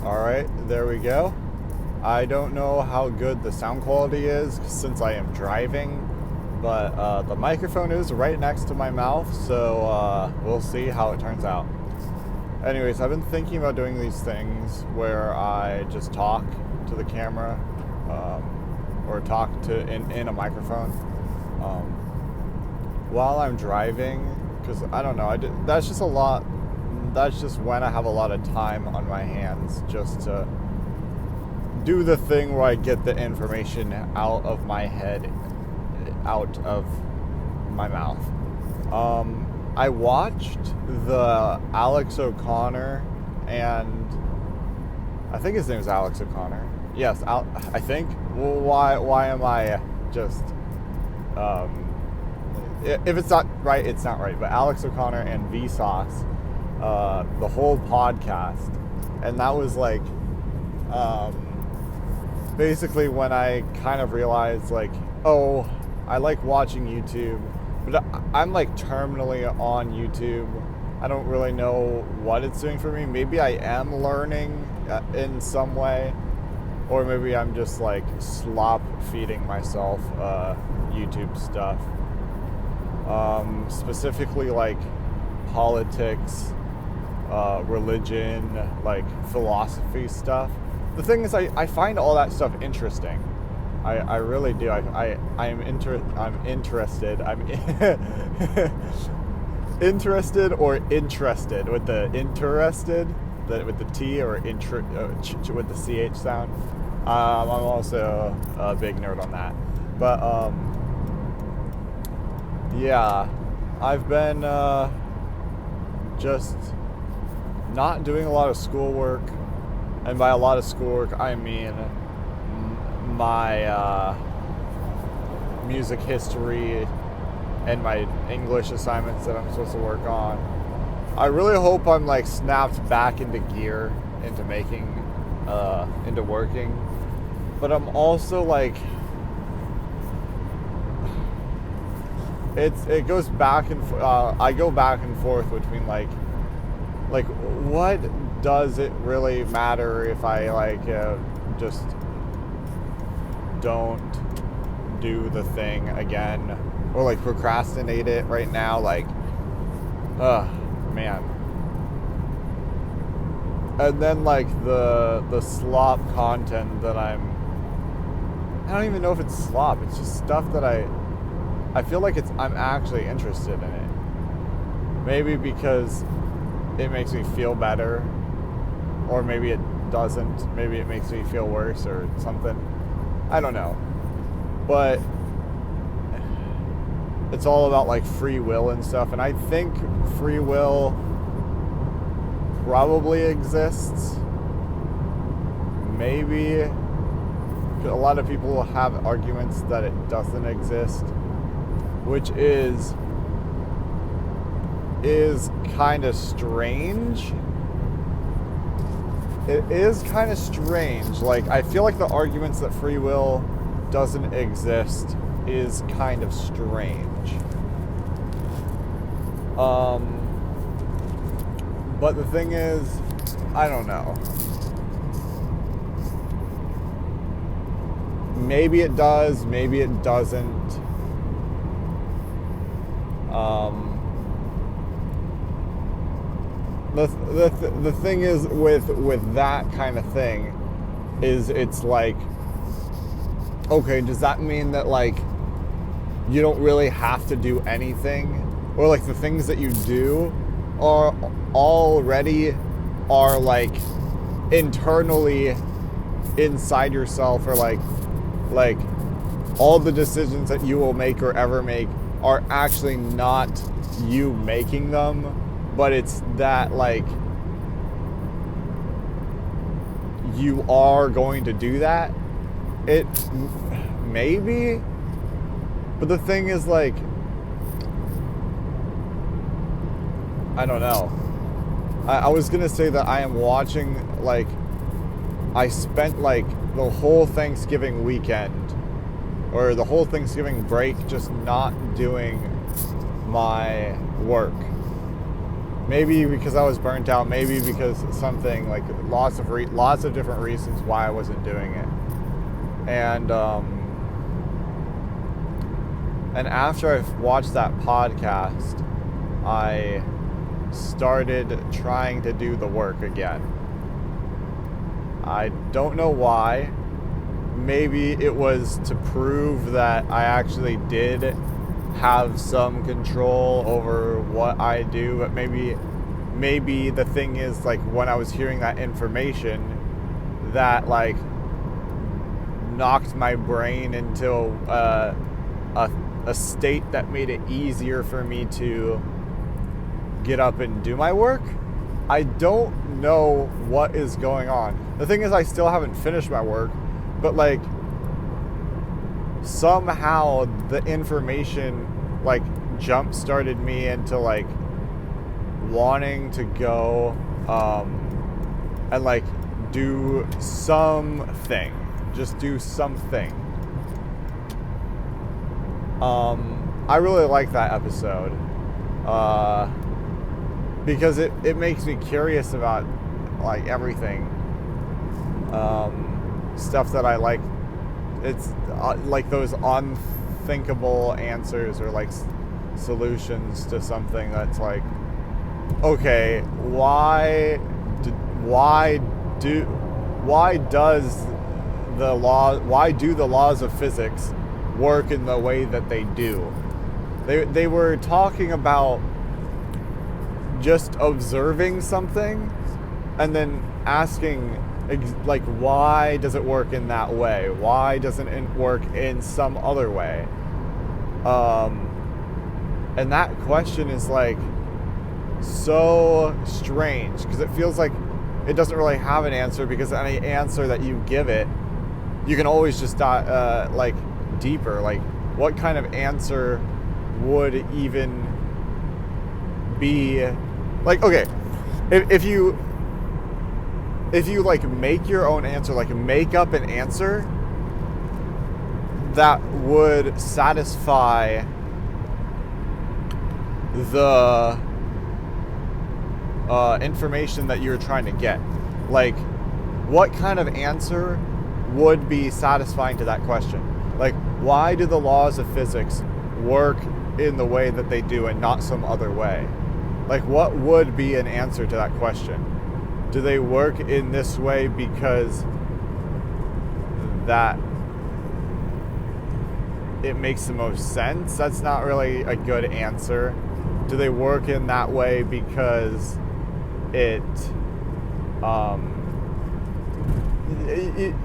Alright, there we go. I don't know how good the sound quality is since I am driving, but the microphone is right next to my mouth, so we'll see how it turns out. Anyways, I've been thinking about doing these things where I just talk to the camera or talk to in a microphone while I'm driving, because I don't know, that's just a lot. That's just when I have a lot of time on my hands just to do the thing where I get the information out of my head, out of my mouth. I watched the Alex O'Connor and I think his name is Alex O'Connor. Yes, I think. Well, why am I just... if it's not right, it's not right. But Alex O'Connor and Vsauce, the whole podcast, and that was like basically when I kind of realized like, oh, I like watching YouTube, but I'm like terminally on YouTube. I don't really know what it's doing for me. Maybe I am learning in some way, or maybe I'm just like slop feeding myself YouTube stuff, specifically like politics, religion, like philosophy stuff. The thing is, I find all that stuff interesting. I really do. I'm interested. I'm interested or interested with the interested, with the T, or with the CH sound. I'm also a big nerd on that. But yeah, I've been just not doing a lot of schoolwork, and by a lot of schoolwork I mean my music history and my English assignments that I'm supposed to work on. I really hope I'm like snapped back into gear, into making, into working, but I'm also like, it goes back and I go back and forth between like what does it really matter if I like just don't do the thing again, or like procrastinate it right now, like man. And then like the slop content that I don't even know if it's slop, it's just stuff that I feel like I'm actually interested in it. Maybe because it makes me feel better, or maybe it doesn't. Maybe it makes me feel worse or something. I don't know. But it's all about like free will and stuff, and I think free will probably exists. Maybe a lot of people have arguments that it doesn't exist, which is kind of strange. It is kind of strange. Like, I feel like the arguments that free will doesn't exist is kind of strange. But the thing is, I don't know. Maybe it does, maybe it doesn't. The thing is with that kind of thing is it's like, okay, does that mean that like you don't really have to do anything, or like the things that you do are like internally inside yourself, or like all the decisions that you will make or ever make are actually not you making them, but it's that like you are going to do that? It maybe, but the thing is like, I don't know. I was gonna say that I am watching, like, I spent like the whole Thanksgiving weekend, or the whole Thanksgiving break, just not doing my work. Maybe because I was burnt out, maybe because something, like lots of different reasons why I wasn't doing it. And after I watched that podcast, I started trying to do the work again. I don't know why. Maybe it was to prove that I actually did have some control over what I do, but maybe the thing is, like, when I was hearing that information, that like knocked my brain into a state that made it easier for me to get up and do my work. I don't know what is going on. The thing is, I still haven't finished my work, but like somehow the information like jump started me into like wanting to go and like do something. Just do something. I really like that episode because it makes me curious about like everything. Stuff that I like. It's like those unthinkable answers or like solutions to something that's like, okay, why do the laws of physics work in the way that they do? They were talking about just observing something and then asking, like, why does it work in that way? Why doesn't it work in some other way? And that question is like so strange because it feels like it doesn't really have an answer, because any answer that you give it, you can always just like deeper. Like, what kind of answer would even be like, okay, if you like make your own answer, like make up an answer that would satisfy the information that you're trying to get, like what kind of answer would be satisfying to that question? Like, why do the laws of physics work in the way that they do and not some other way? Like, what would be an answer to that question? Do they work in this way because that it makes the most sense? That's not really a good answer. Do they work in that way because it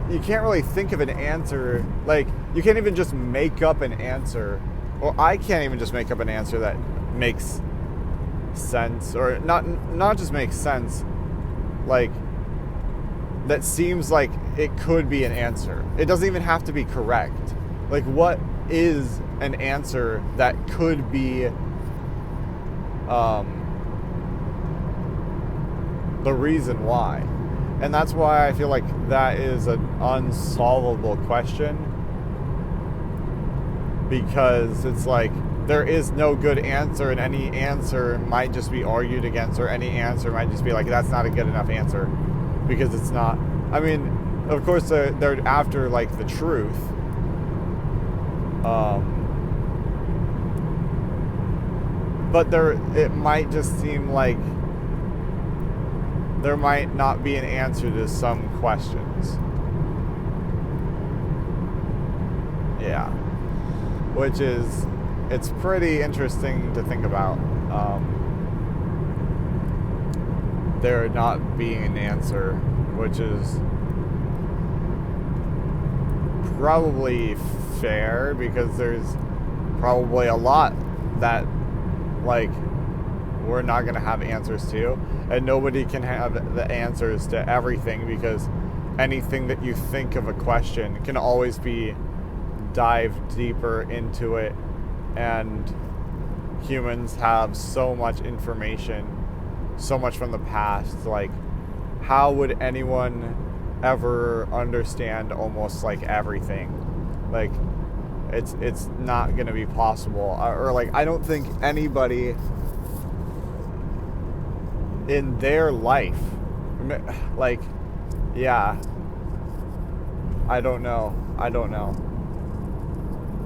you can't really think of an answer. Like, you can't even just make up an answer, or I can't even just make up an answer that makes sense, or not just makes sense, like that seems like it could be an answer. It doesn't even have to be correct. Like, what is an answer that could be the reason why? And that's why I feel like that is an unsolvable question, because it's like there is no good answer, and any answer might just be argued against, or any answer might just be like, that's not a good enough answer because it's not. I mean, of course they're after like the truth, but it might just seem like there might not be an answer to some questions. Yeah. Which is, it's pretty interesting to think about. There not being an answer, which is probably fair, because there's probably a lot that, like, we're not going to have answers to, and nobody can have the answers to everything, because anything that you think of a question can always be dived deeper into it, and humans have so much information, so much from the past. Like, how would anyone ever understand almost like everything? Like, it's not going to be possible. Or like, I don't think anybody in their life. Like, yeah. I don't know.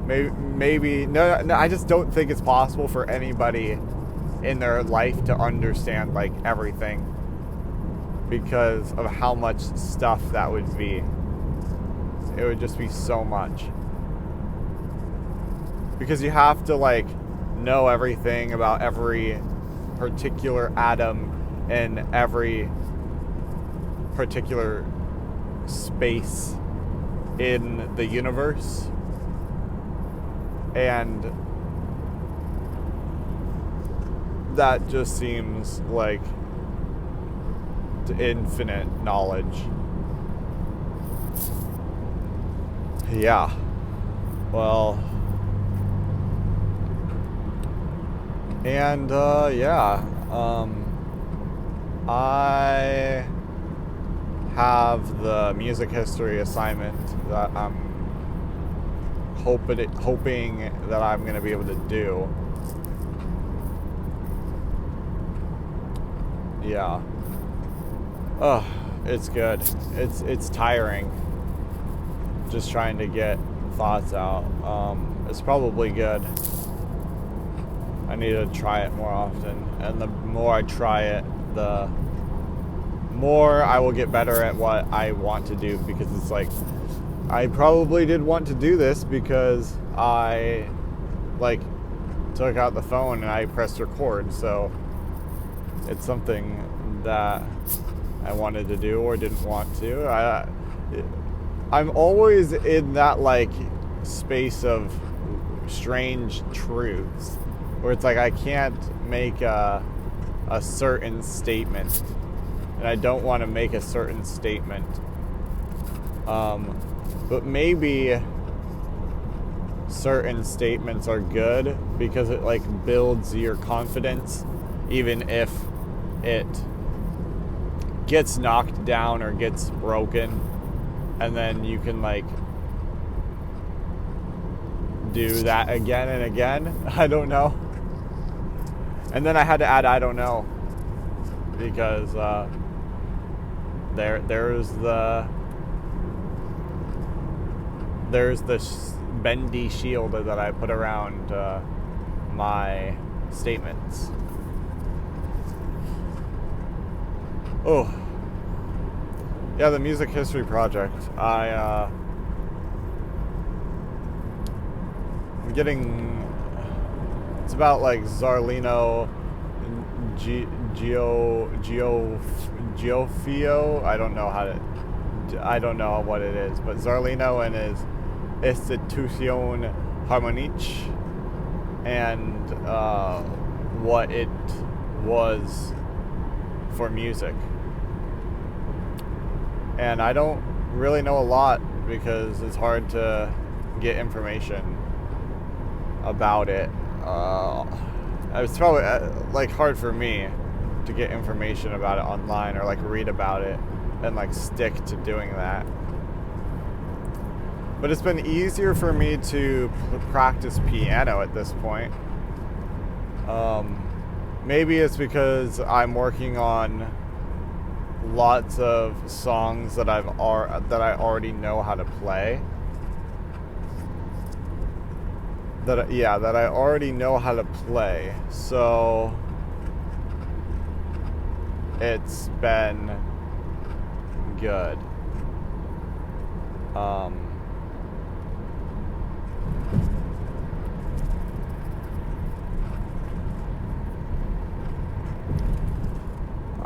Maybe no, I just don't think it's possible for anybody in their life to understand like everything because of how much stuff that would be. It would just be so much. Because you have to like know everything about every particular atom in every particular space in the universe. And that just seems like infinite knowledge. Yeah. Well, and yeah, I have the music history assignment that I'm hoping that I'm going to be able to do. Yeah. Oh, it's good. It's tiring just trying to get thoughts out. It's probably good. I need to try it more often, and the more I try it, the more I will get better at what I want to do, because it's like I probably did want to do this because I like took out the phone and I pressed record, so it's something that I wanted to do or didn't want to. I'm always in that like space of strange truths where it's like I can't make a certain statement, and I don't want to make a certain statement. But maybe certain statements are good because it like builds your confidence, even if it gets knocked down or gets broken, and then you can like do that again and again. I don't know. And then I had to add I don't know, because there's the bendy shield that I put around my statements. Oh, yeah, the music history project. I'm getting. It's about like Zarlino Giofio. I don't know what it is, but Zarlino and his Institution Harmonique, and what it was for music. And I don't really know a lot because it's hard to get information about it. It's probably like hard for me to get information about it online or like read about it and like stick to doing that. But it's been easier for me to practice piano at this point. Maybe it's because I'm working on lots of songs that I already know how to play. That I already know how to play. So it's been good.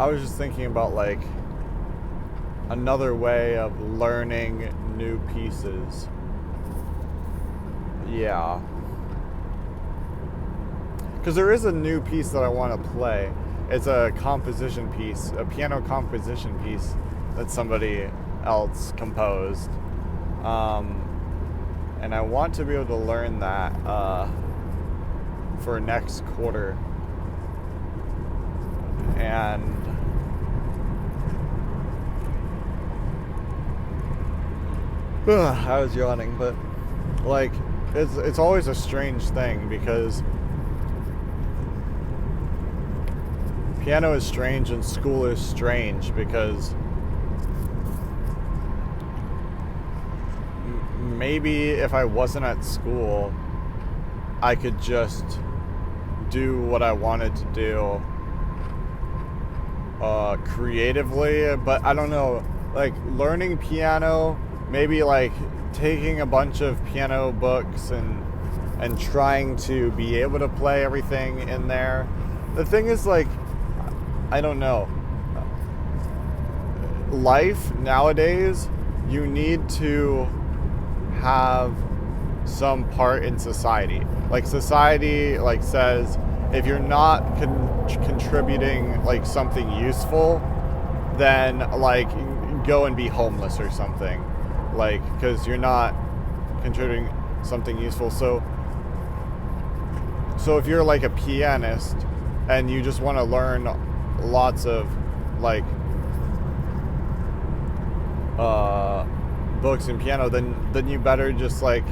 I was just thinking about like another way of learning new pieces. Yeah. Because there is a new piece that I want to play. It's a composition piece, a piano composition piece that somebody else composed. And I want to be able to learn that for next quarter. And I was yawning, but like it's always a strange thing because piano is strange and school is strange because maybe if I wasn't at school, I could just do what I wanted to do creatively, but I don't know, like learning piano, maybe like taking a bunch of piano books and trying to be able to play everything in there. The thing is, like, I don't know, life nowadays, you need to have some part in society. Like society like says if you're not contributing like something useful, then like go and be homeless or something, like because you're not contributing something useful. So if you're like a pianist and you just want to learn lots of like books in piano, then you better just like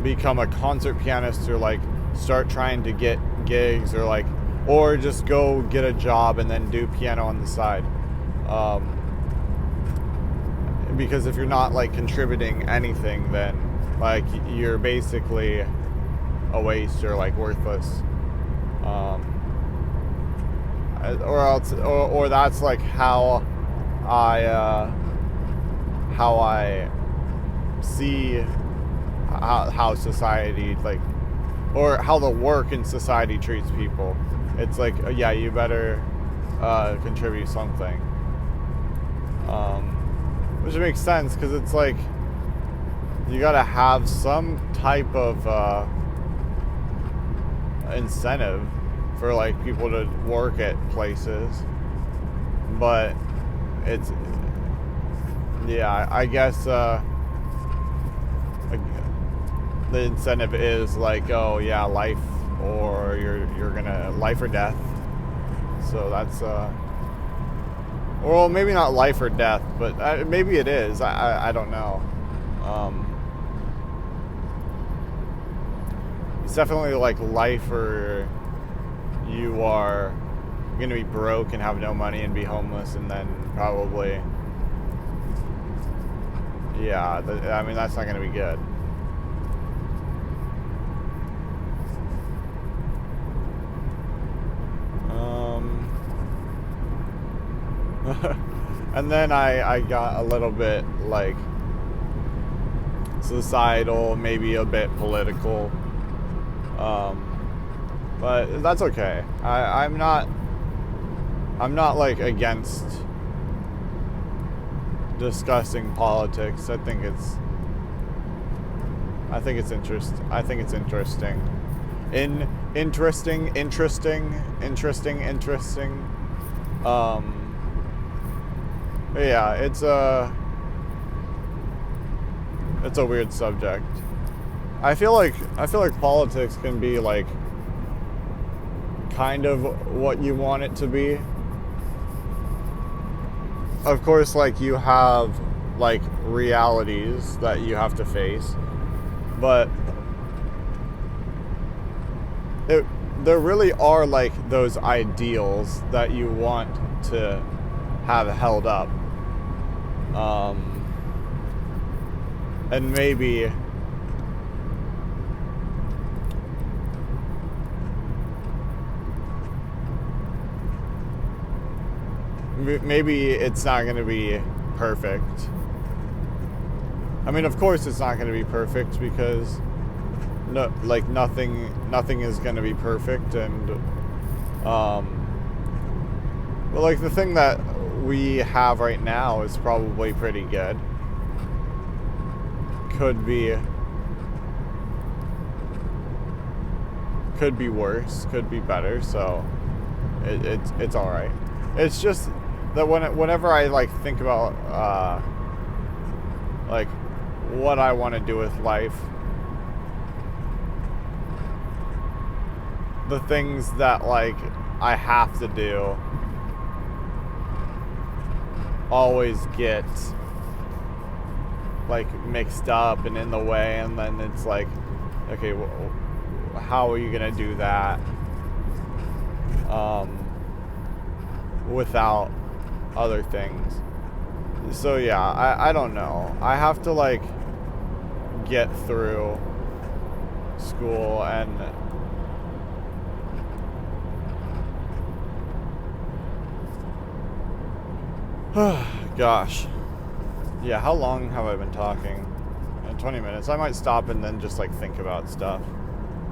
become a concert pianist or like start trying to get gigs or just go get a job and then do piano on the side. Because if you're not like contributing anything, then like you're basically a waste or like worthless. Or that's like how I see how society like, or how the work in society treats people. It's like, yeah, you better contribute something, which makes sense because it's like you gotta have some type of incentive for like people to work at places, but it's, yeah, I guess the incentive is like, oh yeah, life, or you're gonna life or death. So that's well, maybe not life or death, but maybe it is. I don't know. It's definitely like life, or you are gonna be broke and have no money and be homeless, and then probably, yeah, I mean that's not gonna be good. And then I got a little bit like societal, maybe a bit political, but that's okay. I'm not like against discussing politics. I think it's interesting. Interesting. Yeah, it's a weird subject. I feel like politics can be like kind of what you want it to be. Of course, like you have like realities that you have to face, but there really are like those ideals that you want to have held up. And maybe it's not going to be perfect. I mean, of course it's not going to be perfect because nothing is going to be perfect, and but like the thing that we have right now is probably pretty good. Could be worse, could be better, so it's all right. It's just that whenever I like think about like what I want to do with life, the things that like I have to do always get like mixed up and in the way, and then it's like, okay, well, how are you gonna do that? without other things. So yeah, I don't know. I have to like get through school and gosh. Yeah, how long have I been talking? 20 minutes. I might stop and then just like think about stuff.